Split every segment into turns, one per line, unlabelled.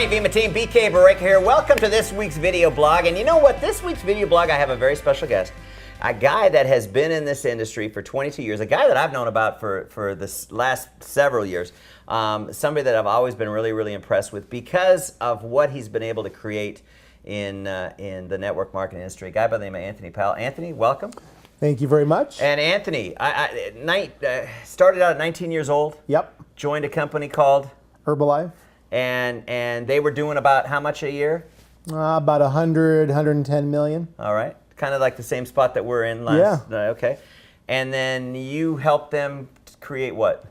Hey, Vemma team, BK Boreyko here. Welcome to this week's video blog. And you know what? This week's video blog, I have a very special guest. A guy that has been in this industry for 22 years. A guy that I've known about for the last several years. Somebody that I've always been really, really impressed with because of what he's been able to create in the network marketing industry. A guy by the name of Anthony Powell. Anthony, welcome.
Thank you very much.
And Anthony, started out at 19 years old.
Yep.
Joined a company called
Herbalife.
And they were doing about how much a year?
About 100, 110 million.
All right. Kind of like the same spot that we're in last. Yeah. Okay. And then you helped them create what?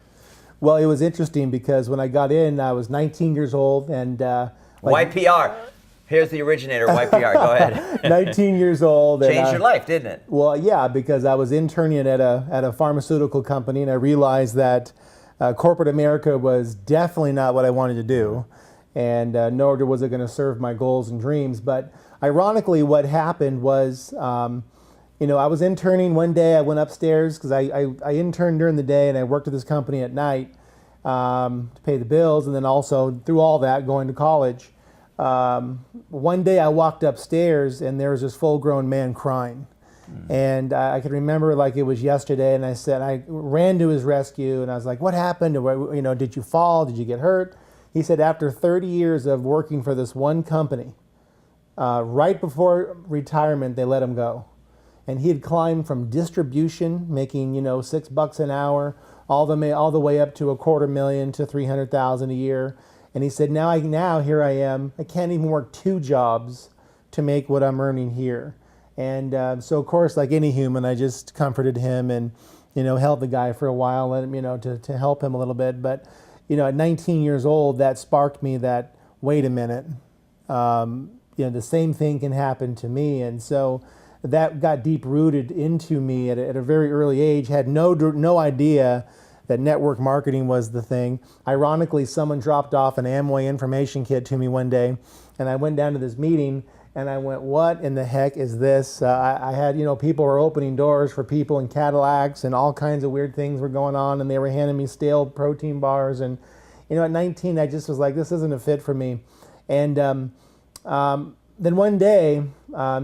Well, it was interesting because when I got in, I was 19 years old and
YPR. Here's the originator, YPR. Go ahead.
19 years old.
Changed your life, didn't it?
Well, yeah, because I was interning at a pharmaceutical company and I realized that corporate America was definitely not what I wanted to do, and nor was it going to serve my goals and dreams. But ironically, what happened was, I was interning one day. I went upstairs because I interned during the day and I worked at this company at night to pay the bills, and then also through all that going to college. One day I walked upstairs and there was this full-grown man crying. And I could remember like it was yesterday, and I ran to his rescue, and I was like, what happened? Did you fall? Did you get hurt? He said after 30 years of working for this one company, right before retirement, they let him go. And he had climbed from distribution, making, $6 an hour, all the way up to $250,000 to $300,000 a year. And he said, now here I am. I can't even work 2 jobs to make what I'm earning here. And so, of course, like any human, I just comforted him and, held the guy for a while, let him, to help him a little bit. But, at 19 years old, that sparked me that, wait a minute, the same thing can happen to me. And so that got deep rooted into me at a very early age. Had no idea that network marketing was the thing. Ironically, someone dropped off an Amway information kit to me one day, and I went down to this meeting. And I went, what in the heck is this? I had, people were opening doors for people in Cadillacs and all kinds of weird things were going on, and they were handing me stale protein bars. And, at 19, I just was like, this isn't a fit for me. And then one day,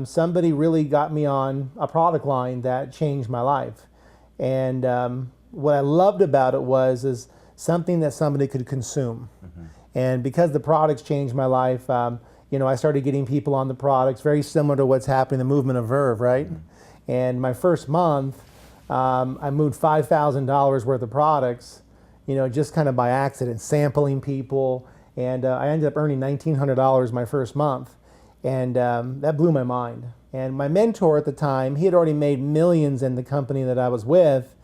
somebody really got me on a product line that changed my life. And what I loved about it is something that somebody could consume. Mm-hmm. And because the products changed my life, I started getting people on the products, very similar to what's happening in the movement of Verve, right? Mm-hmm. And my first month, I moved $5,000 worth of products, just kind of by accident, sampling people. And I ended up earning $1,900 my first month. And that blew my mind. And my mentor at the time, he had already made millions in the company that I was with.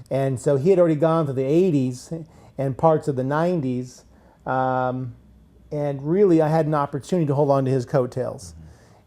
And so he had already gone through the 80s and parts of the 90s. And really, I had an opportunity to hold on to his coattails.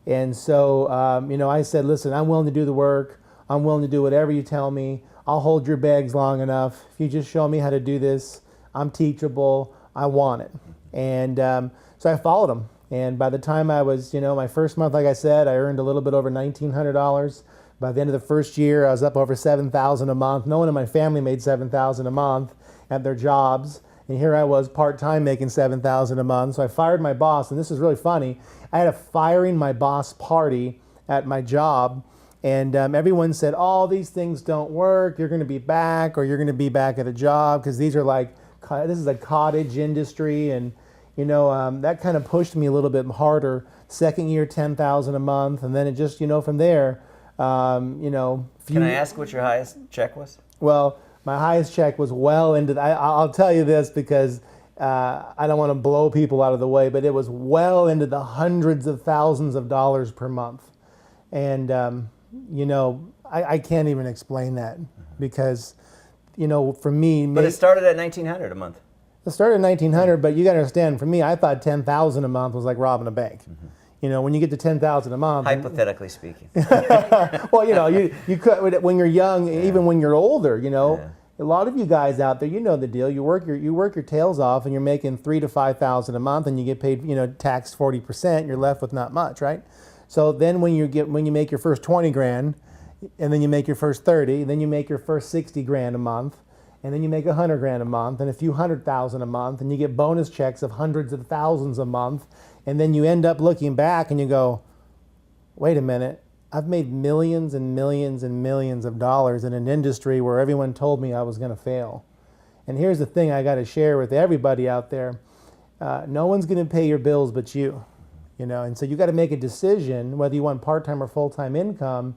And so, I said, listen, I'm willing to do the work. I'm willing to do whatever you tell me. I'll hold your bags long enough. If you just show me how to do this, I'm teachable. I want it. And so I followed him. And by the time I was, my first month, like I said, I earned a little bit over $1,900. By the end of the first year, I was up over $7,000 a month. No one in my family made $7,000 a month at their jobs. And here I was part-time making $7,000 a month. So I fired my boss, and this is really funny. I had a firing my boss party at my job, and everyone said, oh, these things don't work. You're going to be back, or you're going to be back at a job, because this is a cottage industry, and that kind of pushed me a little bit harder. Second year, $10,000 a month, and then it just, from there, Can
I ask what your highest check was?
Well, my highest check was well into, I'll tell you this because I don't want to blow people out of the way, but it was well into the hundreds of thousands of dollars per month. And, I can't even explain that because, for me.
But it started at $1,900 a month.
It started at $1,900, but you got to understand, for me, I thought $10,000 a month was like robbing a bank. Mm-hmm. When you get to $10,000 a month.
Hypothetically speaking.
Well, you could, when you're young, even when you're older, a lot of you guys out there, the deal. You work your tails off, and you're making $3,000 to $5,000 a month, and you get paid, taxed 40%. You're left with not much, right? So then when you make your first 20 grand, and then you make your first 30, then you make your first 60 grand a month, and then you make 100 grand a month and a few 100,000 a month, and you get bonus checks of hundreds of thousands a month, and then you end up looking back and you go, wait a minute, I've made millions and millions and millions of dollars in an industry where everyone told me I was going to fail. And here's the thing I got to share with everybody out there. No one's going to pay your bills but you. And so you got to make a decision whether you want part-time or full-time income.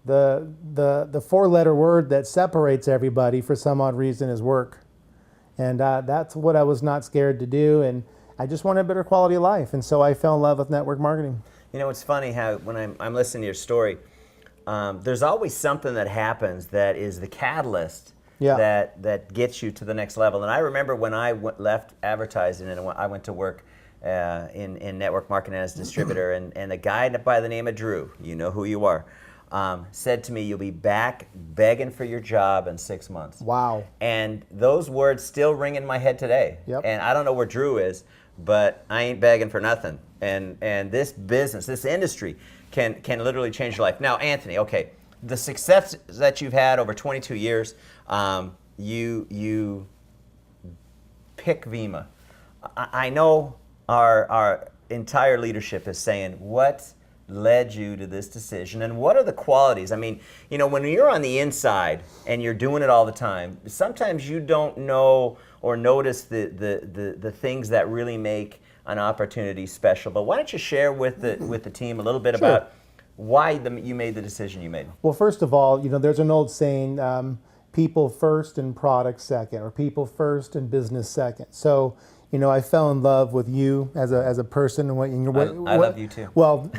The four-letter word that separates everybody for some odd reason is work. And that's what I was not scared to do. And I just wanted a better quality of life. And so I fell in love with network marketing.
It's funny how when I'm listening to your story, there's always something that happens that is the catalyst that gets you to the next level. And I remember when I left advertising and I went to work in network marketing as a distributor, and a guy by the name of Drew, you know who you are, said to me, you'll be back begging for your job in 6 months.
Wow.
And those words still ring in my head today.
Yep.
And I don't know where Drew is, but I ain't begging for nothing. And this business, this industry can literally change your life. Now, Anthony, okay, the success that you've had over 22 years, you pick Vemma. I know our entire leadership is saying, what led you to this decision, and what are the qualities? I mean, when you're on the inside and you're doing it all the time, sometimes you don't know or notice the things that really make an opportunity special. But why don't you share with the team a little bit about why you made the decision you made?
Well, first of all, there's an old saying, people first and product second, or people first and business second. So, I fell in love with you as a person.
I love you too.
Well,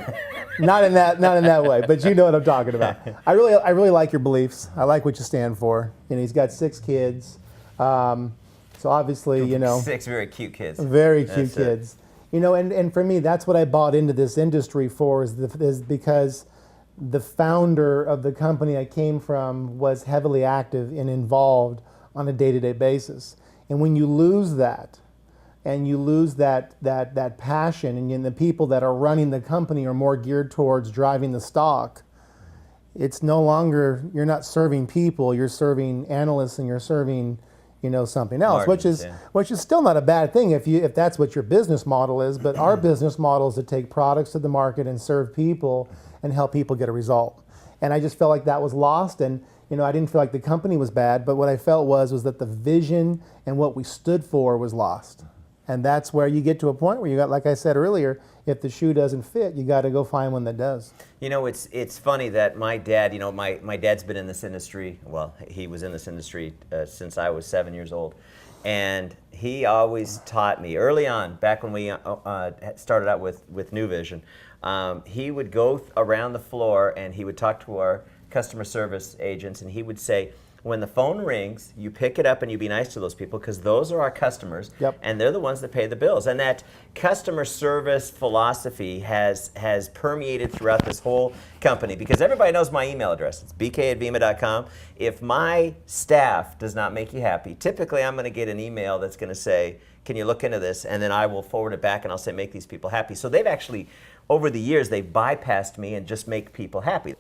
not in that way, but you know what I'm talking about. I really like your beliefs. I like what you stand for. He's got 6 kids. So obviously,
6 very cute kids.
Very cute kids. And for me, that's what I bought into this industry for, is because the founder of the company I came from was heavily active and involved on a day-to-day basis. And when you lose that, and you lose that passion, and the people that are running the company are more geared towards driving the stock, it's no longer, you're not serving people, you're serving analysts, and you're serving something else,
Margins,
which is still not a bad thing if that's what your business model is. But our business model is to take products to the market and serve people and help people get a result. And I just felt like that was lost, and I didn't feel like the company was bad, but what I felt was that the vision and what we stood for was lost. And that's where you get to a point where you got, like I said earlier, if the shoe doesn't fit, you got to go find one that does.
It's funny that my dad, my dad's been in this industry, well, he was in this industry since I was 7 years old. And he always taught me early on, back when we started out with New Vision, he would go around the floor and he would talk to our customer service agents, and he would say, when the phone rings, you pick it up and you be nice to those people, because those are our customers, and they're the ones that pay the bills. And that customer service philosophy has permeated throughout this whole company, because everybody knows my email address. It's bk@vemma.com. If my staff does not make you happy, typically I'm going to get an email that's going to say, can you look into this? And then I will forward it back and I'll say, make these people happy. So they've actually, over the years, they've bypassed me and just make people happy.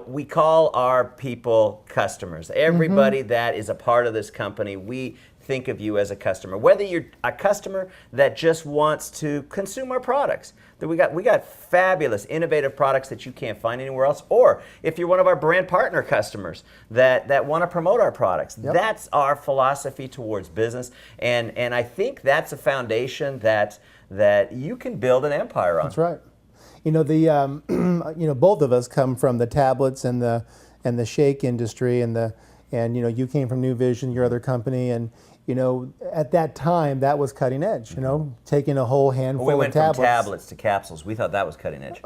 We call our people customers. Everybody that is a part of this company, we think of you as a customer. Whether you're a customer that just wants to consume our products, that we got fabulous, innovative products that you can't find anywhere else, or if you're one of our brand partner customers that want to promote our products, that's our philosophy towards business, and I think that's a foundation that you can build an empire on.
That's right. Both of us come from the tablets and the shake industry, and you came from New Vision, your other company, and at that time that was cutting edge. Taking a whole handful
we went
of tablets.
From tablets to capsules. We thought that was cutting edge.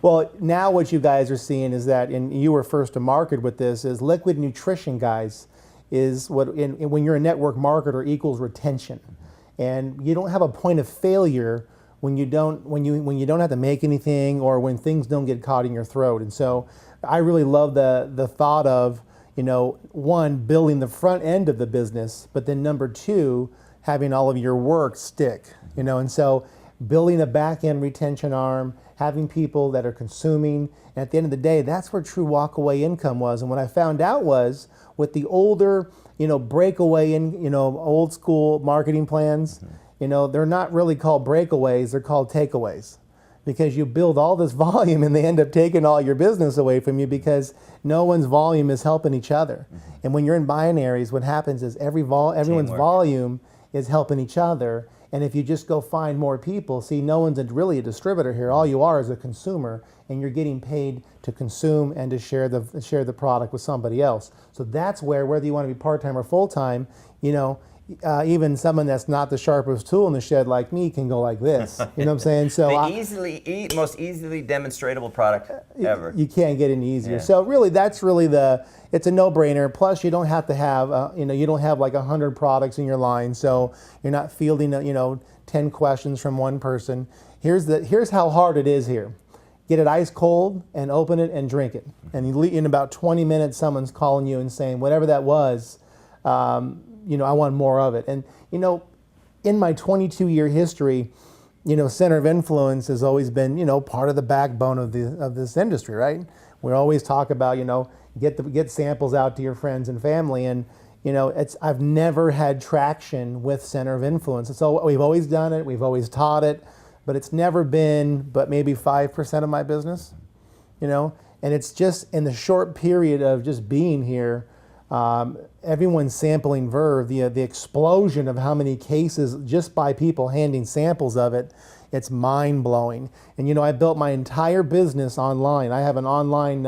Well, now what you guys are seeing is that, and you were first to market with this, is liquid nutrition, guys, is what when you're a network marketer equals retention, and you don't have a point of failure when you don't have to make anything, or when things don't get caught in your throat. And so I really love the thought of, one, building the front end of the business, but then number 2, having all of your work stick, and so building a back end retention arm, having people that are consuming. And at the end of the day, that's where true walkaway income was. And what I found out was with the older, breakaway in, old school marketing plans, they're not really called breakaways, they're called takeaways. Because you build all this volume and they end up taking all your business away from you because no one's volume is helping each other. And when you're in binaries, what happens is everyone's
Teamwork.
volume is helping each other. And if you just go find more people, see, no one's really a distributor here. All you are is a consumer, and you're getting paid to consume and to share the product with somebody else. So that's where, whether you want to be part-time or full-time, even someone that's not the sharpest tool in the shed like me can go like this. You know what I'm saying? So
most easily demonstratable product ever.
You can't get any easier.
Yeah.
So really, it's a no-brainer. Plus, you don't have to have, you don't have like 100 products in your line, so you're not fielding, 10 questions from one person. Here's how hard it is here. Get it ice cold and open it and drink it. And in about 20 minutes, someone's calling you and saying, whatever that was, I want more of it. And, in my 22-year history, center of influence has always been, part of the backbone of this industry, right? We always talk about, get samples out to your friends and family. And, I've never had traction with center of influence. So we've always done it. We've always taught it, but it's never been but maybe 5% of my business, and it's just in the short period of just being here, everyone's sampling Verve, the explosion of how many cases just by people handing samples of it, it's mind-blowing. And I built my entire business online. I have an online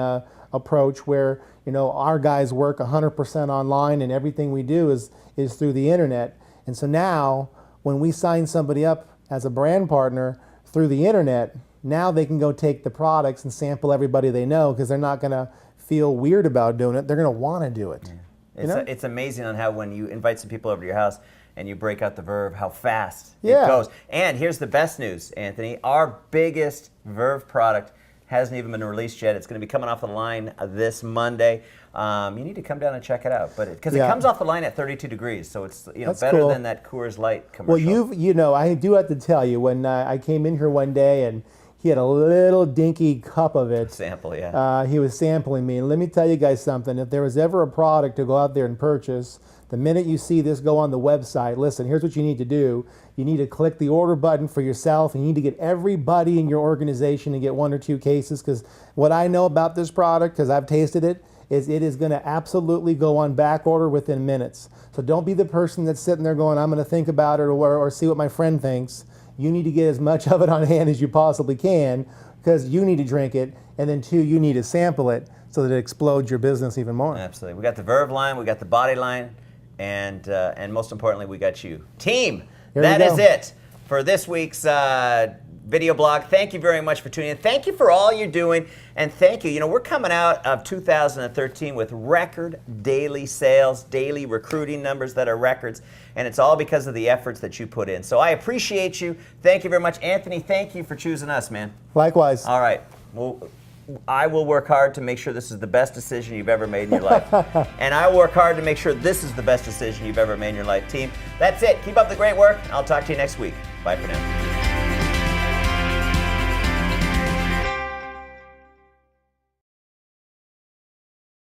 approach where our guys work 100% online, and everything we do is through the internet. And so now when we sign somebody up as a brand partner through the internet, now they can go take the products and sample everybody they know, because they're not going to feel weird about doing it. They're going to want to do it.
Yeah. It's amazing on how when you invite some people over to your house and you break out the Verve, how fast
Yeah.
it goes. And here's the best news, Anthony. Our biggest Verve product hasn't even been released yet. It's going to be coming off the line this Monday. You need to come down and check it out, because it comes off the line at 32 degrees, so it's
That's
better
cool.
than that Coors Light commercial.
Well, I do have to tell you, when I came in here one day and he had a little dinky cup of it.
Sample, yeah.
He was sampling me. And let me tell you guys something. If there was ever a product to go out there and purchase, the minute you see this go on the website, listen, here's what you need to do. You need to click the order button for yourself. You need to get everybody in your organization to get 1 or 2 cases, because what I know about this product, because I've tasted it, is it is going to absolutely go on back order within minutes. So don't be the person that's sitting there going, I'm going to think about it or see what my friend thinks. You need to get as much of it on hand as you possibly can, because you need to drink it, and then 2, you need to sample it so that it explodes your business even more.
Absolutely. We got the Verve line, we got the body line, and most importantly, we got you. Team, that is it for this week's video blog. Thank you very much for tuning in. Thank you for all you're doing, and thank you. We're coming out of 2013 with record daily sales, daily recruiting numbers that are records, and it's all because of the efforts that you put in. So I appreciate you. Thank you very much. Anthony, thank you for choosing us, man.
Likewise.
All right. Well, I will work hard to make sure this is the best decision you've ever made in your life. And I will work hard to make sure this is the best decision you've ever made in your life. Team, that's it. Keep up the great work. I'll talk to you next week. Bye for now.